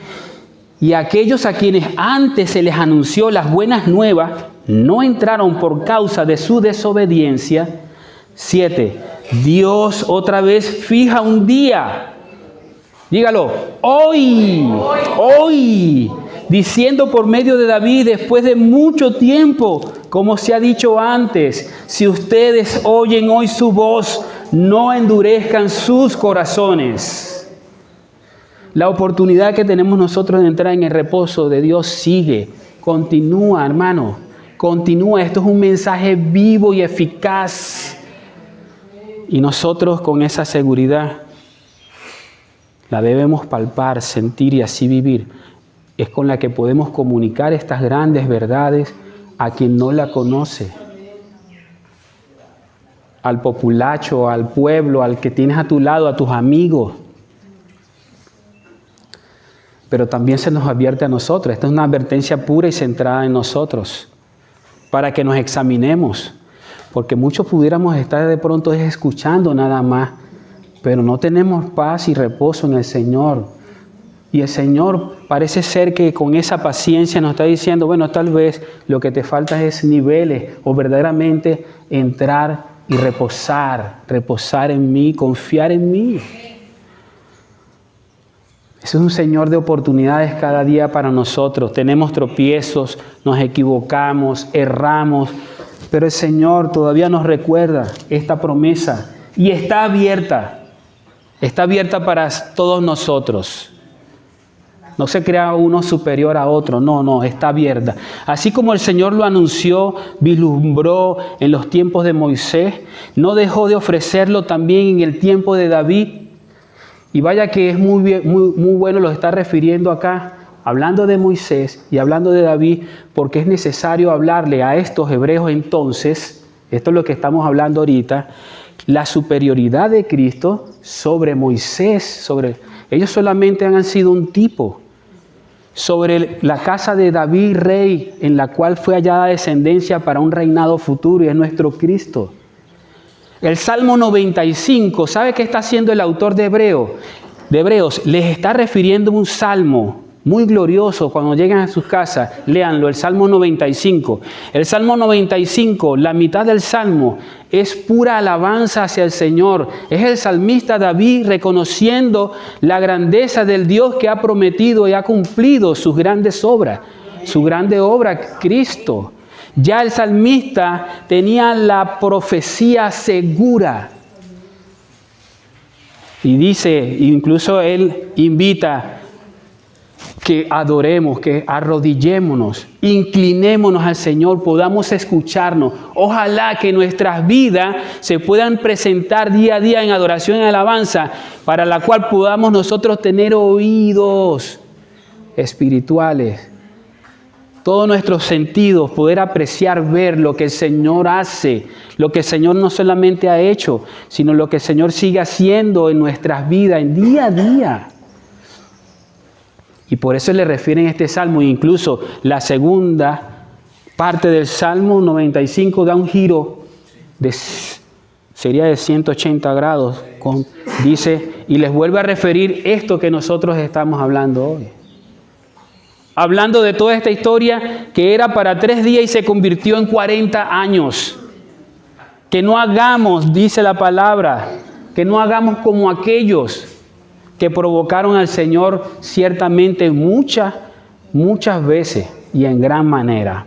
y aquellos a quienes antes se les anunció las buenas nuevas no entraron por causa de su desobediencia. 7. Dios otra vez fija un día. Dígalo, hoy, diciendo por medio de David, después de mucho tiempo, como se ha dicho antes, si ustedes oyen hoy su voz, no endurezcan sus corazones. La oportunidad que tenemos nosotros de entrar en el reposo de Dios sigue, continúa, hermano, continúa. Esto es un mensaje vivo y eficaz. Y nosotros con esa seguridad la debemos palpar, sentir y así vivir. Es con la que podemos comunicar estas grandes verdades a quien no la conoce. Al populacho, al pueblo, al que tienes a tu lado, a tus amigos. Pero también se nos advierte a nosotros. Esta es una advertencia pura y centrada en nosotros, para que nos examinemos. Porque muchos pudiéramos estar de pronto escuchando nada más, pero no tenemos paz y reposo en el Señor. Y el Señor parece ser que con esa paciencia nos está diciendo, bueno, tal vez lo que te falta es niveles o verdaderamente entrar y reposar en mí, confiar en mí. Ese es un Señor de oportunidades cada día para nosotros. Tenemos tropiezos, nos equivocamos, erramos, pero el Señor todavía nos recuerda esta promesa y está abierta para todos nosotros. No se crea uno superior a otro, no, está abierta. Así como el Señor lo anunció, vislumbró en los tiempos de Moisés, no dejó de ofrecerlo también en el tiempo de David. Y vaya que es muy bueno lo está refiriendo acá, hablando de Moisés y hablando de David, porque es necesario hablarle a estos hebreos entonces, esto es lo que estamos hablando ahorita, la superioridad de Cristo sobre Moisés, ellos solamente han sido un tipo, sobre la casa de David rey, en la cual fue hallada descendencia para un reinado futuro, y es nuestro Cristo. El Salmo 95, ¿sabe qué está haciendo el autor de Hebreos? Les está refiriendo un salmo muy glorioso. Cuando lleguen a sus casas, léanlo, el Salmo 95. El Salmo 95, la mitad del Salmo, es pura alabanza hacia el Señor. Es el salmista David reconociendo la grandeza del Dios que ha prometido y ha cumplido sus grandes obras. Su grande obra, Cristo. Ya el salmista tenía la profecía segura. Y dice, incluso él invita que adoremos, que arrodillémonos, inclinémonos al Señor, podamos escucharnos. Ojalá que nuestras vidas se puedan presentar día a día en adoración y alabanza, para la cual podamos nosotros tener oídos espirituales. Todos nuestros sentidos, poder apreciar, ver lo que el Señor hace, lo que el Señor no solamente ha hecho, sino lo que el Señor sigue haciendo en nuestras vidas, en día a día. Y por eso le refieren este salmo, incluso la segunda parte del Salmo 95 da un giro, sería de 180 grados, dice, y les vuelve a referir esto que nosotros estamos hablando hoy. Hablando de toda esta historia que era para 3 días y se convirtió en 40 años. Que no hagamos, dice la palabra, que no hagamos como aquellos que provocaron al Señor ciertamente muchas veces y en gran manera.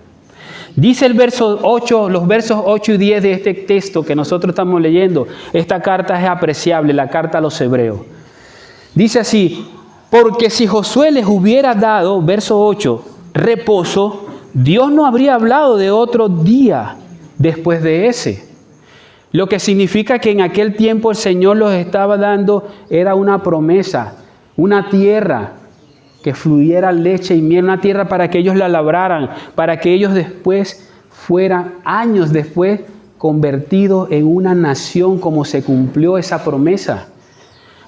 Dice el verso 8, los versos 8 y 10 de este texto que nosotros estamos leyendo. Esta carta es apreciable, la carta a los hebreos. Dice así: porque si Josué les hubiera dado, verso 8, reposo, Dios no habría hablado de otro día después de ese. Lo que significa que en aquel tiempo el Señor los estaba dando, era una promesa, una tierra que fluyera leche y miel, una tierra para que ellos la labraran, para que ellos después fueran, años después, convertidos en una nación, como se cumplió esa promesa.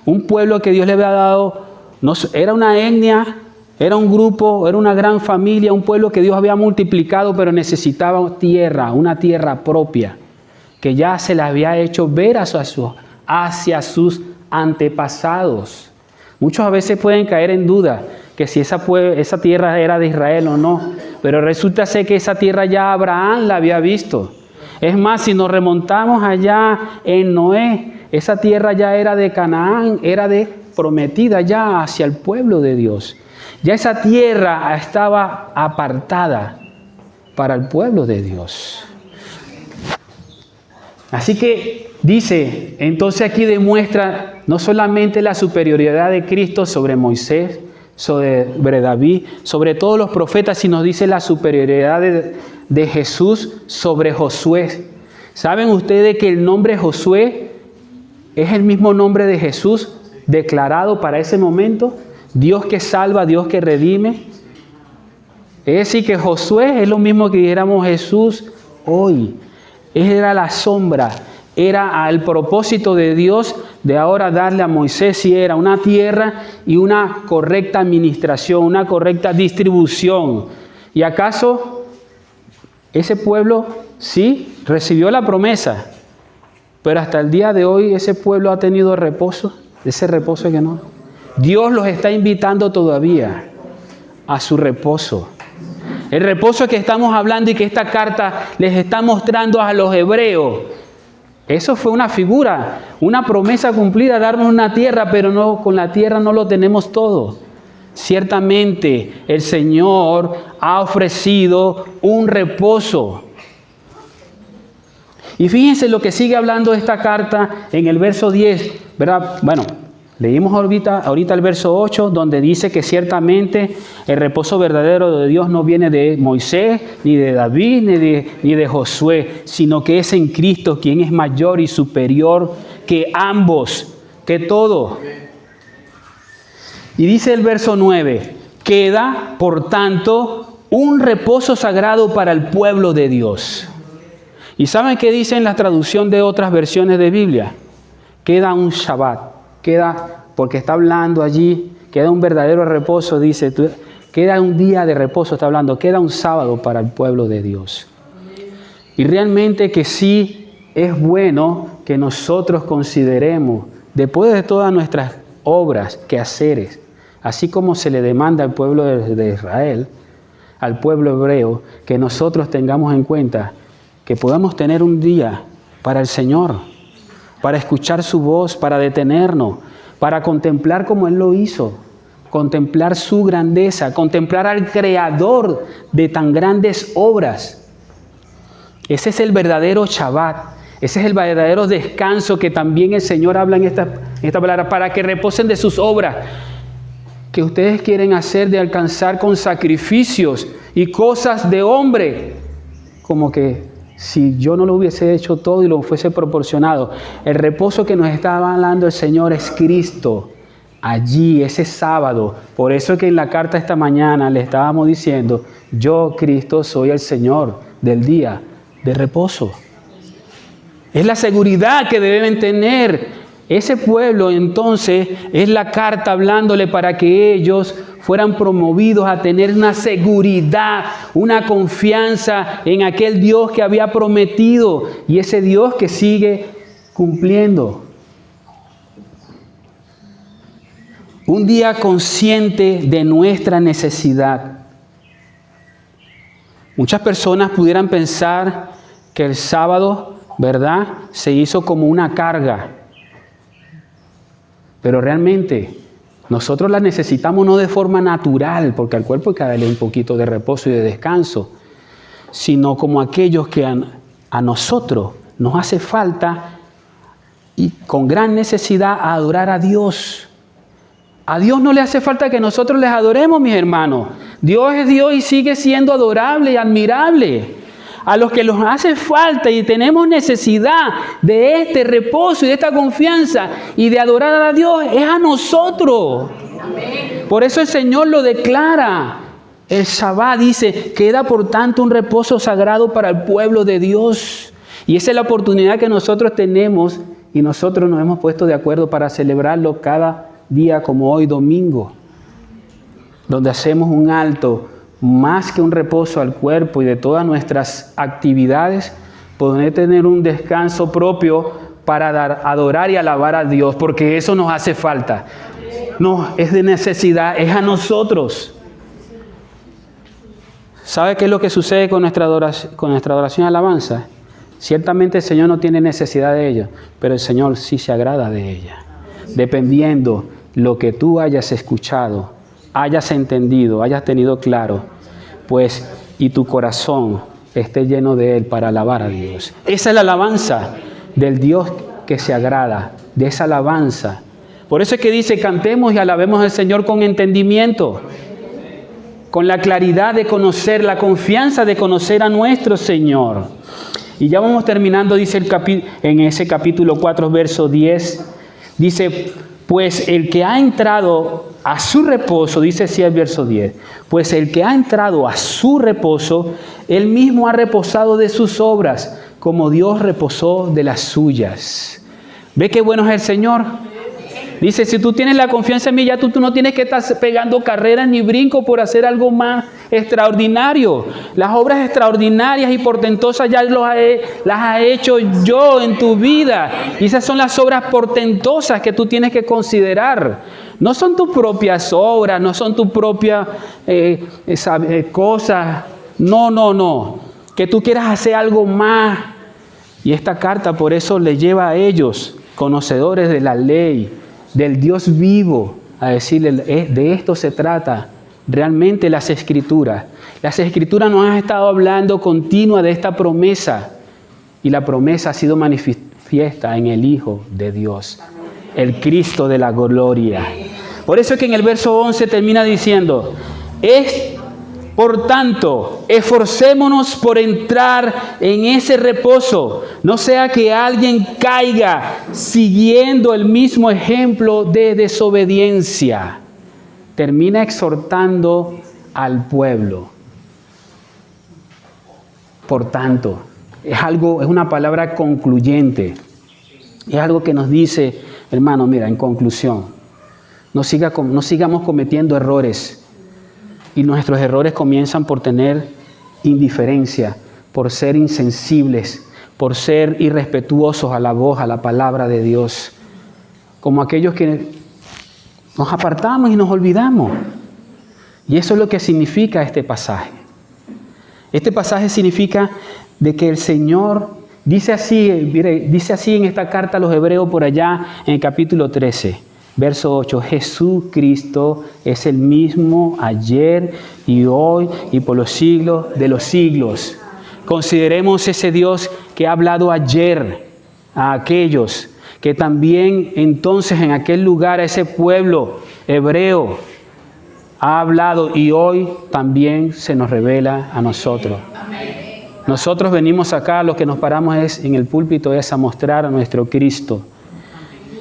Un pueblo que Dios le había dado. No, era una etnia, era un grupo, era una gran familia, un pueblo que Dios había multiplicado, pero necesitaba tierra, una tierra propia, que ya se le había hecho ver hacia sus antepasados. Muchos a veces pueden caer en duda que si esa tierra era de Israel o no, pero resulta ser que esa tierra ya Abraham la había visto. Es más, si nos remontamos allá en Noé, esa tierra ya era de Canaán, era prometida ya hacia el pueblo de Dios. Ya esa tierra estaba apartada para el pueblo de Dios. Así que dice, entonces aquí demuestra no solamente la superioridad de Cristo sobre Moisés, sobre David, sobre todos los profetas, sino dice la superioridad de Jesús sobre Josué. ¿Saben ustedes que el nombre Josué es el mismo nombre de Jesús declarado para ese momento? Dios que salva, Dios que redime. Es decir, que Josué es lo mismo que dijéramos Jesús hoy. Era la sombra, era el propósito de Dios de ahora darle a Moisés, si era una tierra y una correcta administración, una correcta distribución. ¿Y acaso ese pueblo sí recibió la promesa? Pero hasta el día de hoy ese pueblo ha tenido reposo, ese reposo que no. Dios los está invitando todavía a su reposo. El reposo que estamos hablando y que esta carta les está mostrando a los hebreos, eso fue una figura, una promesa cumplida, darnos una tierra, pero no, con la tierra no lo tenemos todo. Ciertamente el Señor ha ofrecido un reposo. Y fíjense lo que sigue hablando esta carta en el verso 10, ¿verdad? Bueno, leímos ahorita el verso 8, donde dice que ciertamente el reposo verdadero de Dios no viene de Moisés, ni de David, ni de Josué, sino que es en Cristo, quien es mayor y superior que ambos, que todo. Y dice el verso 9, queda, por tanto, un reposo sagrado para el pueblo de Dios. ¿Y saben qué dice en la traducción de otras versiones de Biblia? Queda un Shabbat, porque está hablando allí, queda un verdadero reposo, dice, queda un día de reposo, está hablando, queda un sábado para el pueblo de Dios. Y realmente que sí es bueno que nosotros consideremos, después de todas nuestras obras, quehaceres, así como se le demanda al pueblo de Israel, al pueblo hebreo, que nosotros tengamos en cuenta que podamos tener un día para el Señor, para escuchar su voz, para detenernos, para contemplar como Él lo hizo, contemplar su grandeza, contemplar al Creador de tan grandes obras. Ese es el verdadero Shabbat, ese es el verdadero descanso que también el Señor habla en esta palabra, para que reposen de sus obras, que ustedes quieren hacer de alcanzar con sacrificios y cosas de hombre, como que si yo no lo hubiese hecho todo y lo fuese proporcionado. El reposo que nos está hablando el Señor es Cristo, allí, ese sábado. Por eso que en la carta esta mañana le estábamos diciendo, yo, Cristo, soy el Señor del día de reposo. Es la seguridad que deben tener. Ese pueblo entonces es la carta hablándole para que ellos fueran promovidos a tener una seguridad, una confianza en aquel Dios que había prometido y ese Dios que sigue cumpliendo. Un día consciente de nuestra necesidad. Muchas personas pudieran pensar que el sábado, ¿verdad?, se hizo como una carga. Pero realmente nosotros la necesitamos no de forma natural, porque al cuerpo hay que darle un poquito de reposo y de descanso, sino como aquellos que a nosotros nos hace falta y con gran necesidad adorar a Dios. A Dios no le hace falta que nosotros les adoremos, mis hermanos. Dios es Dios y sigue siendo adorable y admirable. A los que nos hace falta y tenemos necesidad de este reposo y de esta confianza y de adorar a Dios es a nosotros. Amén. Por eso el Señor lo declara. El Shabbat dice, queda por tanto un reposo sagrado para el pueblo de Dios. Y esa es la oportunidad que nosotros tenemos y nosotros nos hemos puesto de acuerdo para celebrarlo cada día como hoy domingo, donde hacemos un alto, más que un reposo al cuerpo y de todas nuestras actividades, poder tener un descanso propio para adorar y alabar a Dios, porque eso nos hace falta. No, es de necesidad, es a nosotros. ¿Sabe qué es lo que sucede con nuestra adoración y alabanza? Ciertamente el Señor no tiene necesidad de ella, pero el Señor sí se agrada de ella. Dependiendo lo que tú hayas escuchado, hayas entendido, hayas tenido claro, pues, y tu corazón esté lleno de Él para alabar a Dios. Esa es la alabanza del Dios que se agrada, de esa alabanza. Por eso es que dice, cantemos y alabemos al Señor con entendimiento, con la claridad de conocer, la confianza de conocer a nuestro Señor. Y ya vamos terminando, dice en ese capítulo 4, verso 10, dice, pues el que ha entrado a su reposo, dice así el verso 10, pues el que ha entrado a su reposo, él mismo ha reposado de sus obras, como Dios reposó de las suyas. ¿Ve qué bueno es el Señor? Dice, si tú tienes la confianza en mí, ya tú no tienes que estar pegando carreras ni brinco por hacer algo más extraordinario. Las obras extraordinarias y portentosas ya las he hecho yo en tu vida. Y esas son las obras portentosas que tú tienes que considerar. No son tus propias obras, no son tus propias cosas. No. Que tú quieras hacer algo más. Y esta carta por eso le lleva a ellos, conocedores de la ley, del Dios vivo, a decirle, de esto se trata realmente las Escrituras. Las Escrituras nos han estado hablando continua de esta promesa, y la promesa ha sido manifiesta en el Hijo de Dios, el Cristo de la gloria. Por eso es que en el verso 11 termina diciendo, por tanto, esforcémonos por entrar en ese reposo, no sea que alguien caiga siguiendo el mismo ejemplo de desobediencia. Termina exhortando al pueblo. Por tanto, es una palabra concluyente. Es algo que nos dice, hermano, mira, en conclusión, no sigamos cometiendo errores. Y nuestros errores comienzan por tener indiferencia, por ser insensibles, por ser irrespetuosos a la voz, a la palabra de Dios. Como aquellos que nos apartamos y nos olvidamos. Y eso es lo que significa este pasaje. Este pasaje significa de que el Señor, dice así en esta carta a los Hebreos por allá en el capítulo 13. Verso 8, Jesucristo es el mismo ayer y hoy y por los siglos de los siglos. Consideremos ese Dios que ha hablado ayer a aquellos que también entonces en aquel lugar, a ese pueblo hebreo, ha hablado y hoy también se nos revela a nosotros. Nosotros venimos acá, lo que nos paramos en el púlpito es a mostrar a nuestro Cristo.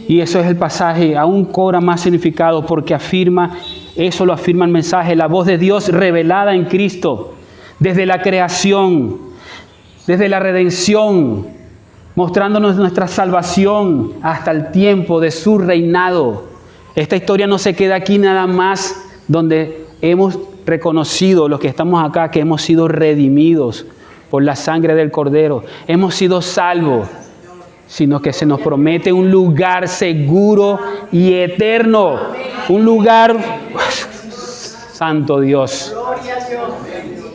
Y eso es el pasaje, aún cobra más significado porque eso lo afirma el mensaje, la voz de Dios revelada en Cristo, desde la creación, desde la redención, mostrándonos nuestra salvación hasta el tiempo de su reinado. Esta historia no se queda aquí nada más donde hemos reconocido, los que estamos acá, que hemos sido redimidos por la sangre del Cordero, hemos sido salvos, sino que se nos promete un lugar seguro y eterno. Un lugar, santo Dios.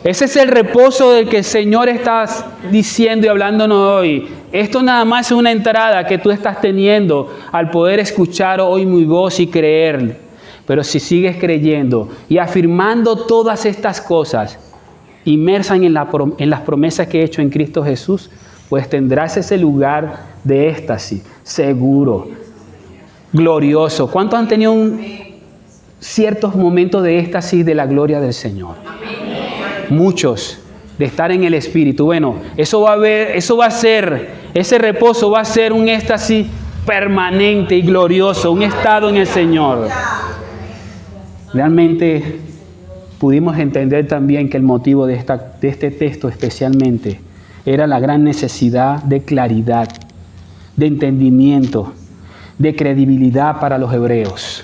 Ese es el reposo del que el Señor está diciendo y hablándonos hoy. Esto nada más es una entrada que tú estás teniendo al poder escuchar hoy mi voz y creer. Pero si sigues creyendo y afirmando todas estas cosas, inmersas en las promesas que he hecho en Cristo Jesús, pues tendrás ese lugar de éxtasis, seguro, glorioso. ¿Cuántos han tenido ciertos momentos de éxtasis de la gloria del Señor? Muchos, de estar en el Espíritu. Bueno, ese reposo va a ser un éxtasis permanente y glorioso, un estado en el Señor. Realmente pudimos entender también que el motivo de este texto especialmente era la gran necesidad de claridad, de entendimiento, de credibilidad para los hebreos.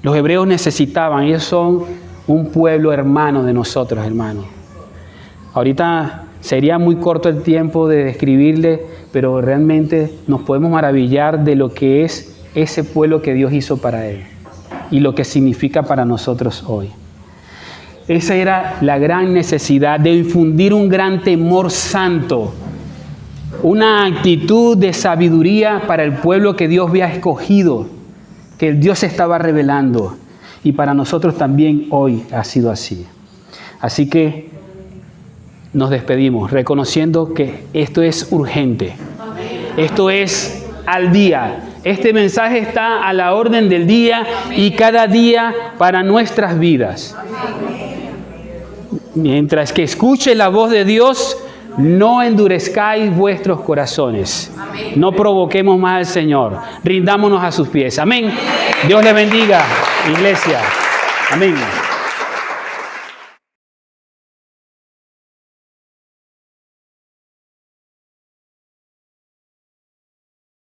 Los hebreos necesitaban, ellos son un pueblo hermano de nosotros, hermanos. Ahorita Sería muy corto el tiempo de describirle, pero realmente nos podemos maravillar de lo que es ese pueblo que Dios hizo para él y lo que significa para nosotros hoy. Esa era la gran necesidad de infundir un gran temor santo, una actitud de sabiduría para el pueblo que Dios había escogido, que Dios estaba revelando. Y para nosotros también hoy ha sido así. Así que nos despedimos reconociendo que esto es urgente. Esto es al día. Este mensaje está a la orden del día y cada día para nuestras vidas. Mientras que escuche la voz de Dios, no endurezcáis vuestros corazones. No provoquemos más al Señor. Rindámonos a sus pies. Amén. Dios les bendiga, iglesia. Amén.